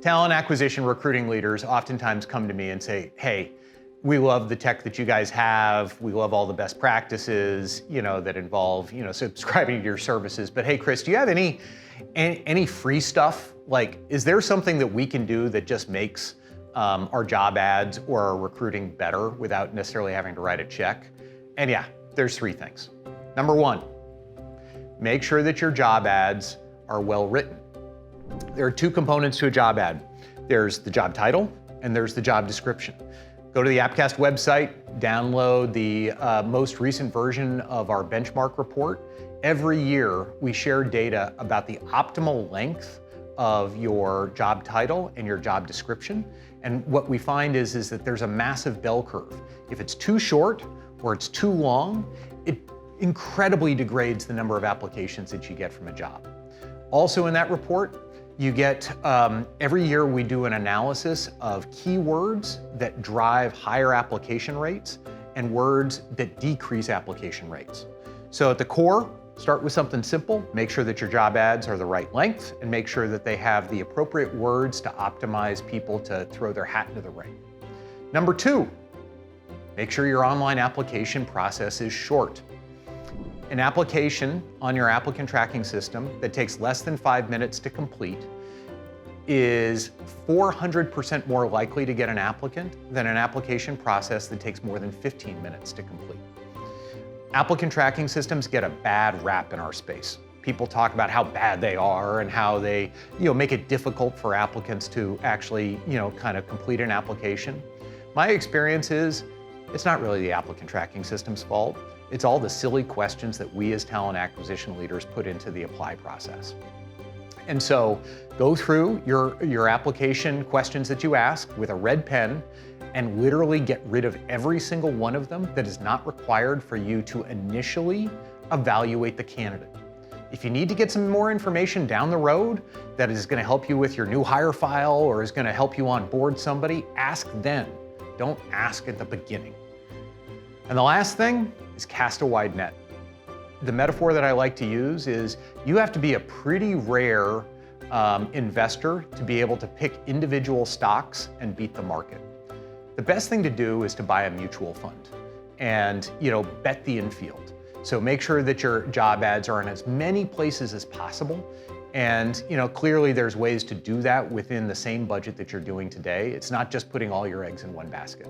Talent acquisition recruiting leaders oftentimes come to me and say, hey, we love the tech that you guys have. We love all the best practices, that involve, subscribing to your services. But hey, Chris, do you have any free stuff? Like, is there something that we can do that just makes our job ads or our recruiting better without necessarily having to write a check? And yeah, there's 3 things. Number 1, make sure that your job ads are well written. There are 2 components to a job ad. There's the job title and there's the job description. Go to the Appcast website, download the most recent version of our benchmark report. Every year, we share data about the optimal length of your job title and your job description. And what we find is that there's a massive bell curve. If it's too short or it's too long, it incredibly degrades the number of applications that you get from a job. Also in that report, you get, every year we do an analysis of keywords that drive higher application rates and words that decrease application rates. So at the core, start with something simple. Make sure that your job ads are the right length and make sure that they have the appropriate words to optimize people to throw their hat into the ring. Number 2, make sure your online application process is short. An application on your applicant tracking system that takes less than 5 minutes to complete is 400% more likely to get an applicant than an application process that takes more than 15 minutes to complete. Applicant tracking systems get a bad rap in our space. People talk about how bad they are and how they, make it difficult for applicants to actually, kind of complete an application. My experience is it's not really the applicant tracking system's fault. It's all the silly questions that we as talent acquisition leaders put into the apply process. And so go through your application questions that you ask with a red pen and literally get rid of every single one of them that is not required for you to initially evaluate the candidate. If you need to get some more information down the road that is going to help you with your new hire file or is going to help you onboard somebody, ask then. Don't ask at the beginning. And the last thing is cast a wide net. The metaphor that I like to use is you have to be a pretty rare investor to be able to pick individual stocks and beat the market. The best thing to do is to buy a mutual fund and bet the infield. So make sure that your job ads are in as many places as possible. And clearly there's ways to do that within the same budget that you're doing today. It's not just putting all your eggs in one basket.